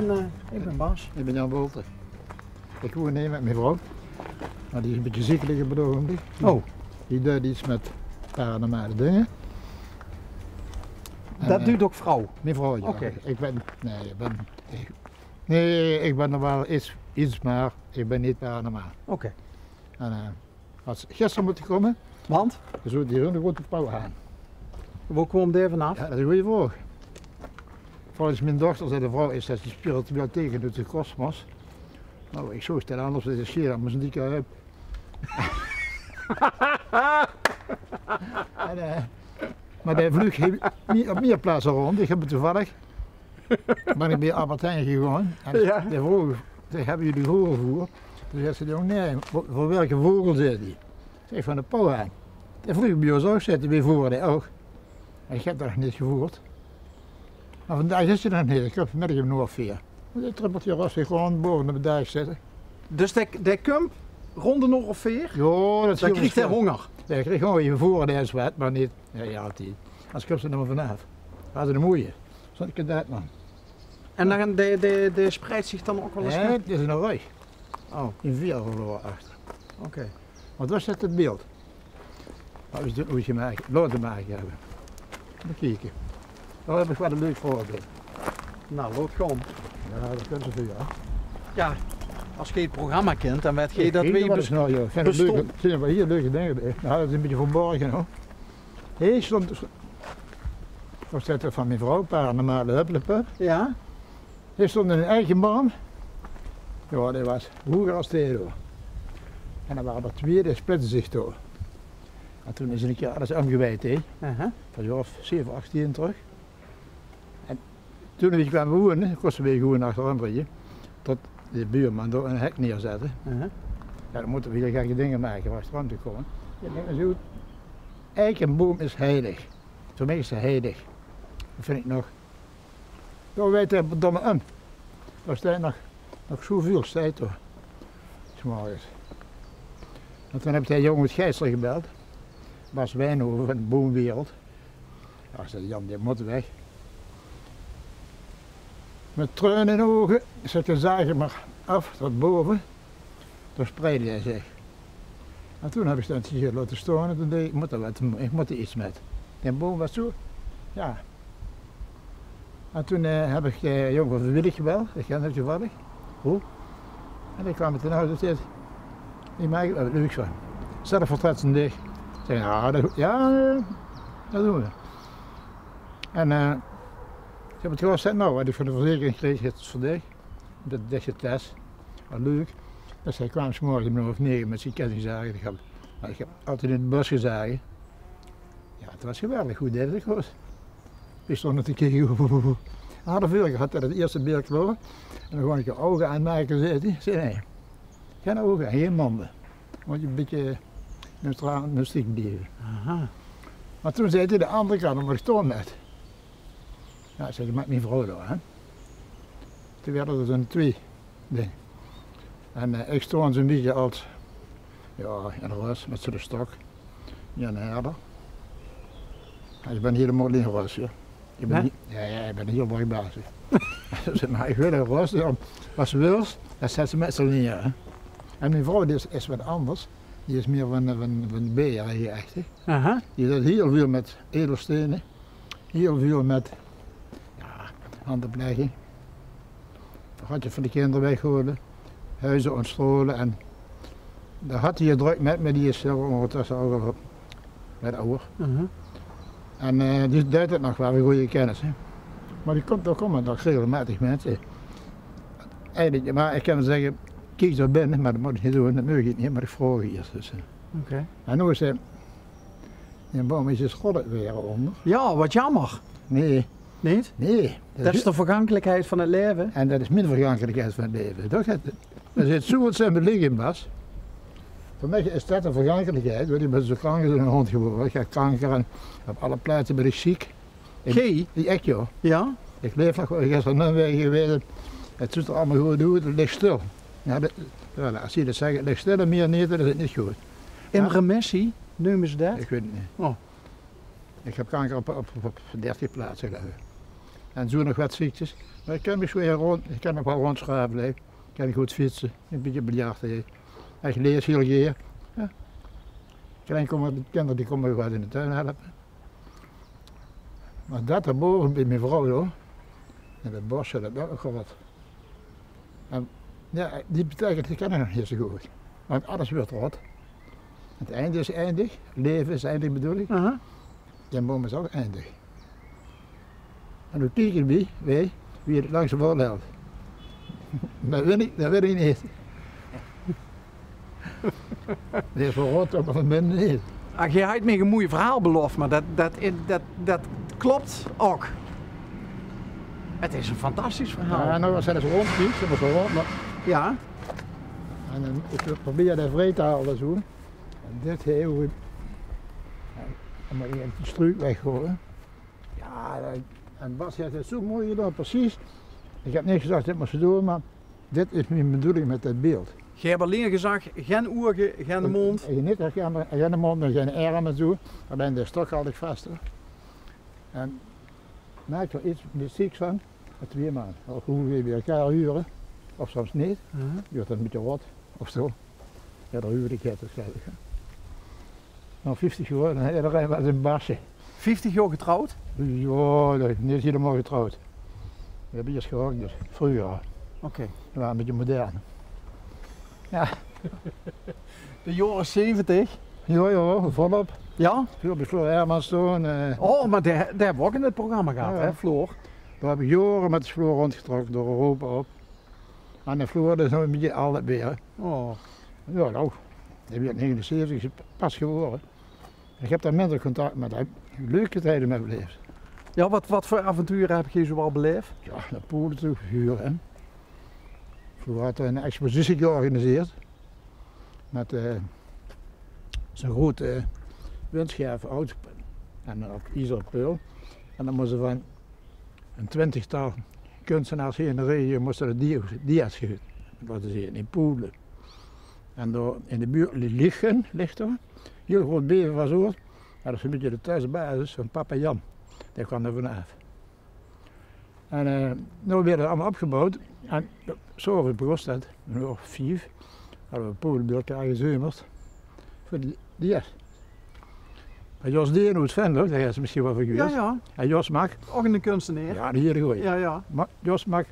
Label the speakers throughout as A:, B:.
A: ben Bas.
B: Ik ben Jan Bolter. Ik woon hier met mijn vrouw. Maar die is een beetje ziekelijk op het ogenblik.
A: Oh.
B: Die doet iets met paranormale dingen.
A: Dat doet ook vrouw?
B: Mijn vrouw, ja.
A: Oké.
B: Ik ben er wel iets, maar ik ben niet paranormaal.
A: Oké.
B: En had gisteren moeten komen,
A: Want?
B: zo die runde grote pauw aan.
A: Waar kwam daar vanaf?
B: Ja, dat is een goede vraag. Volgens mijn dochter zei de vrouw is dat die spiritueel tegen doet de kosmos. Nou, ik zou stellen anders is het schier, maar ze dikke heup. Maar daar vlieg op meer plaatsen rond. Ik heb het toevallig. Ben ik bij Albert Heijn gegaan. En
A: Ja.
B: de vrouw zei, hebben jullie vogelvoer? Toen zei ze, nee, voor welke vogel zit die? Ik zeg, van de pauw aan. De vlieg bij ons ook zitten, wij voeren die ook. En ik heb dat nog niet gevoerd. Maar vandaag is hij nog niet, ik heb vanmiddag hem nog weer. Dit trippeltje rustig gewoon boven op de dijk zitten.
A: Dus de kump ronde nog of veer?
B: Ja, dat
A: Dan krijgt hij honger.
B: Ja, ik kreeg gewoon je voeren de zwet, maar niet. Ja, altijd. Als ik ze er maar vanaf. Dat is een mooie. Zo'n kadet man.
A: En dan de spreidt zich dan ook wel eens?
B: Nee, het is een rij.
A: Oh,
B: In 4 verloren achter.
A: oké.
B: Want was dat het beeld? Dat is het hoe je maken, laten maken hebben. Even kijken. Daar heb ik wel een leuk voorbeeld.
A: Nou, loop gewoon.
B: Ja, dat kunnen ze veel. Ja.
A: Ja, als je het programma kent, dan weet je dat we
B: dus nou, joh. Vind het
A: bestond.
B: leuke, zijn er wel hier leuke dingen bij. Nou, dat is een beetje verborgen hoor. Hij stond, of dat van mijn vrouw, paranormale huppelepup.
A: Ja?
B: Hij stond in een eigen boom. Ja, dat was hoger als de hoor. En dan waren er 2, die splitsen zich door. En toen is er een keer alles omgewijd, hè. Van jaar of 7, 8 jaar terug. En toen we kwamen wonen, kosten we gewoon achterom rijden, tot de buurman door een hek neerzetten. Ja, dan moeten we hier gekke dingen maken om achterom te komen. Ja, denk maar zo, eikenboom is heilig. Voor mij is het heilig. Dat vind ik nog. Ja, weet je, verdomme om. Daar staat nog zoveel tijd hoor. 's morgens. En toen heb ik de jongen met Gijsler gebeld. Bas Wijnhoven van de Boomwereld. Ja, zei Jan, die moet weg. Met tranen in de ogen zet de zagen maar af tot boven. Toen spreidde hij zich. En toen heb ik het hier laten staan en toen dacht ik moet er iets met. Die boom was zo, ja. En toen heb ik de jongen van Willig gebeld, ik ken hem toevallig. Hoe? En ik kwam met een auto zitten. Die maak ik wel leuk van. Zelfvertretten dicht. Ik zei, dat doen we. En ik heb het gewoon gezegd, nou, wat ik van de verzekering kreeg, is het voor dich. Dat is je test. Wat leuk. Dus hij kwam 's morgens om 9 met zijn kettingzagen. Ik heb altijd in het bos gezagen. Ja, het was geweldig hoe dit het was. Ik stond nog te kijken. Hij had er veel gehad dat het eerste beeld klaar. En dan gewoon ik je ogen aanmaken, zei hij. Ik zei, nee, geen ogen, geen monden. Moet je een beetje neutraal muziek blijven.
A: Aha.
B: Maar toen zei hij de andere kant, dan mag ik toch met. Ja, ik zei, dat maakt mijn vrouw door, hè. Toen werden er zo'n 2 dingen. En ik stond zo'n beetje als, ja, in de rust met zo'n stok. Ja, een herder. Ik ben helemaal in rust, ja. Ik ben heel mooi bezig. Maar ik wil een rust, wat ze wil, dat zet ze met z'n neer. Hè. En mijn vrouw die is wat anders. Die is meer van beer hier echt.
A: Aha.
B: Die doet heel veel met edelstenen, heel veel met handoplegging. Had je van de kinderen weggehouden, huizen ontstrolen en daar had hij je druk met, maar die is zelf ondertussen ook al met ouder. En die duidt het nog wel, een goede kennis. Hè. Maar daar komen nog regelmatig mensen. Eigenlijk, maar ik kan wel zeggen, kies er binnen, maar dat moet je niet doen, dat mag je niet, maar ik vraag eerst. Dus. En nu is hij, een boom is schot weer onder.
A: Ja, wat jammer.
B: Nee.
A: Niet?
B: Nee.
A: Dat is de vergankelijkheid van het leven.
B: En dat is min vergankelijkheid van het leven. Dat zit zo wat zijn liggen was. Voor mij is dat een vergankelijkheid, want ik ben zo krank als een hond geworden. Ik heb kanker en op alle plaatsen ben ik ziek. Echt joh.
A: Ja?
B: Ik leef nog, ik is er nu weer geweest. Het doet er allemaal goed uit, het ligt stil. Ja, als je dat zegt, het ligt stil en meer niet, dan is het niet goed.
A: In remissie, noemen ze dat?
B: Ik weet het niet.
A: Oh.
B: Ik heb kanker op 30 plaatsen gelegen. En zo nog wat ziektes. Maar ik kan me weer rond, ik kan nog wel rondschaven. Ik kan goed fietsen, een beetje biljarten. Ik lees heel keer. Ja. Klein komen de kinderen die komen wat in de tuin helpen. Maar dat erboven bij mijn vrouw hoor. En dat bosje, dat ook nog wat. En ja, die betekent, ik ken het nog niet zo goed. Want alles wordt rot. Het einde is eindig, leven is eindig bedoel ik. En boom is ook eindig. En hoe kijken wij wie het langst volhoudt. Dat wil ik niet. Die is verrot, maar van binnen niet.
A: Ach, je hebt me een mooi verhaal beloofd, maar dat klopt ook. Het is een fantastisch verhaal.
B: Ja, nou was het rondkies, dat was rond. Maar...
A: Ja.
B: En dan, ik probeer dat vrij te halen zo. En dit heel goed. En maar die struik weggooien. Ja, en Bas heeft het zo mooi gedaan, precies. Ik heb niet gezegd dit moest ze doen, maar dit is mijn bedoeling met het beeld.
A: Je hebt alleen gezegd, geen ogen, geen mond.
B: Je niet geen mond en geen armen en zo, alleen de stok altijd vaster. En maak er iets mystieks van, met 2 maanden. Of hoe we bij elkaar huren, of soms niet. Je wordt een beetje rot, of zo. Ja, dan huur ik het waarschijnlijk. Nou, 50 jaar, dan heb je was een basje.
A: 50 jaar getrouwd?
B: Ja, niet is helemaal getrouwd. We hebben eerst gehookt, dus vroeger.
A: Oké.
B: We waren een beetje modern. Ja.
A: De jaren 70?
B: Ja, volop.
A: Ja?
B: Veel bij Floor Hermans toen.
A: Oh, maar daar hebben we ook in het programma gehad,
B: Ja.
A: hè, Floor?
B: Daar heb ik jaren met de Floor rondgetrokken door Europa op. En de Floor is nog een beetje altijd weer.
A: Oh.
B: Ja, nou, ik ben 79, is pas geworden. Ik heb daar minder contact met hem. Leuke tijden met beleefd.
A: Ja, wat voor avonturen heb je zoal beleefd?
B: Ja, naar Polen toe, huren. Floor had een expositie georganiseerd. Met zo'n grote windscherven oud en op Iserpeul. En dan moesten van een 20-tal kunstenaars hier in de regio moesten de dia's laten zien in Polen. En door in de buurt ligt er, heel groot beven was hoor. Dat is een beetje de thuisbasis van papa Jan. Die kwam er vanaf. En nu werden we allemaal opgebouwd. En zo begon dat, een uur 5, hadden we Polen bij elkaar gezeumerd. Voor de dia's. En Jos Deen uit Venlo, dat is misschien wel voor geweest.
A: Ja, ja.
B: En Jos mag.
A: Ook een kunstenaar.
B: Ja, die hier gooi.
A: Ja, ja.
B: Maar Jos mag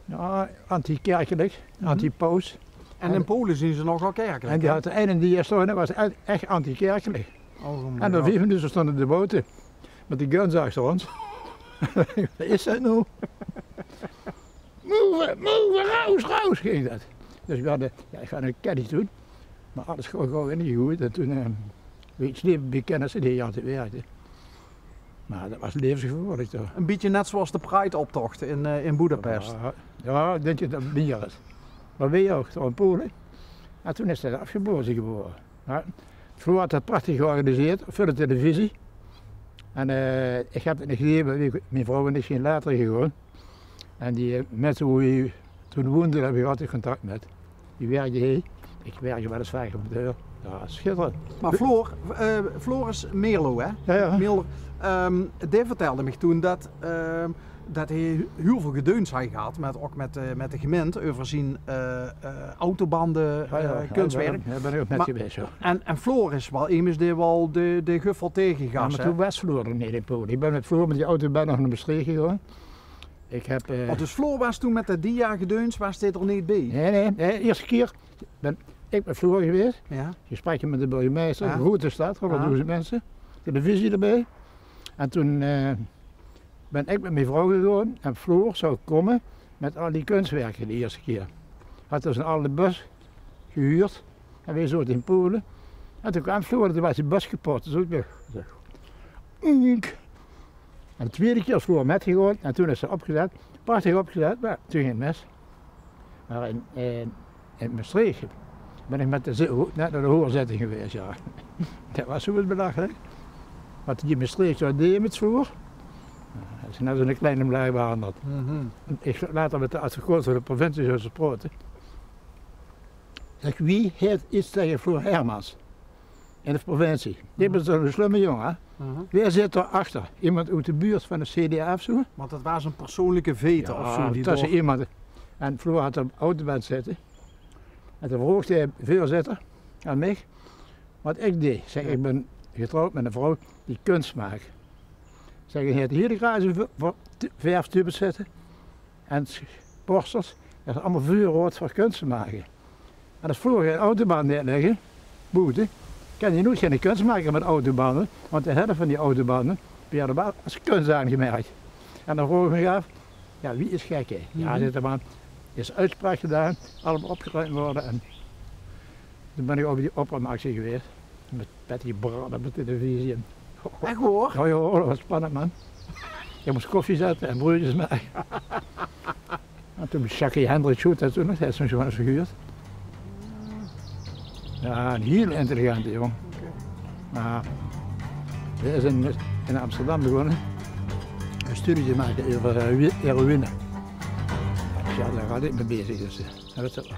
B: ja, anti-kerkelijk, anti-paus.
A: En in Polen zien ze nogal kerkelijk.
B: En die had de ene die stond, dat was echt anti-kerkelijk.
A: Oh,
B: En dan 5 minuten stonden de boten met die guns achter ons. Wat is dat nou? Move, raus, ging dat. Dus we hadden, ja, ik ga een caddy doen, maar alles gewoon niet goed. En toen weet je niet, bij kennissen die aan het werken. Maar dat was levensgevaarlijk toch.
A: Een beetje net zoals de Pride-optocht in Boedapest.
B: Ja, denk je dat meer is. Maar weet je ook, toch in Polen. En toen is dat afgebozen geworden. Ja, Floor had dat prachtig georganiseerd voor de televisie. En ik heb het niet gegeven, mijn vrouw en ik zijn later gegaan. En die mensen hoe je toen woonde, heb ik altijd contact met. Die werkte hier. Ik werkte wel eens vaak op de deur. Ja, schitterend.
A: Maar Floor is Merlo, hè?
B: Ja, ja.
A: Merlo. Die vertelde me toen dat hij heel veel gedeuns had gehad, ook met de gemeente, over zijn autobanden, kunstwerk.
B: Daar ben ik ook met geweest. Ja.
A: En Floor is wel immers die wel de guffel tegengas.
B: Ja, maar toen was Floor er niet in Polen. Ik ben met Floor met die autobaan nog naar Maastricht gegaan. Ik heb...
A: Dus Floor was toen met de dia-gedeuns, was dit er niet bij?
B: Nee, de eerste keer ben ik met Floor geweest.
A: Ja.
B: Gesprekken met de burgemeester,
A: Ja.
B: de grote stad, 100.000 mensen. Televisie erbij. En toen ben ik met mijn vrouw gegaan en Floor zou komen met al die kunstwerken de eerste keer. Had dus een oude bus gehuurd en wij zaten in Polen. En toen kwam Floor en toen was die bus kapot. Dus ik dacht, en de tweede keer is Floor metgegaan en toen is ze opgezet, prachtig opgezet, maar toen ging het mis. Maar in Maastricht ben ik met net naar de hoorzitting geweest, ja. Dat was zo belachelijk. Wat die in Maastricht zou deden met Floor, dat is net zo'n kleine blijf behandeld. Ik later met de advocaat van de provincie zo gesproken. Zeg, wie heeft iets tegen Floor Hermans? in de provincie. Ik ben zo'n slimme jongen. Wie zit erachter? Iemand uit de buurt van de CDA of zo?
A: Want dat was een persoonlijke veto of zo. Die
B: tussen iemand. En Floor had op de autoband zitten. En toen vroeg hij voorzitter aan mij wat ik deed. Zeg, ik ben getrouwd met een vrouw die kunst maakt. Zeg, je hebt hier de glazen verftubes zitten en borstels. Dat is allemaal vuurrood voor kunst te maken. En als Floor geen autobaan neerleggen, boete, kan je nooit geen kunst maken met autobanen, want de helft van die autobanen werden wel als kunst aangemerkt. En dan vroeg ik me af, ja, wie is gek hè? Ja, dit man is uitspraak gedaan, allemaal opgeruimd worden en toen ben ik op die opruimactie geweest. Met Patty Braden op de televisie.
A: Echt hoor?
B: Ja, dat was spannend man. Je moest koffie zetten en broodjes maken. En toen Jackie Hendricks goed en toen nog steeds zo'n zoon gehuurd. Ja, een heel intelligente jongen. Maar hij is in Amsterdam begonnen een studie te maken over heroïne. Ja, daar ga ik mee bezig. Dus, dat is het wel.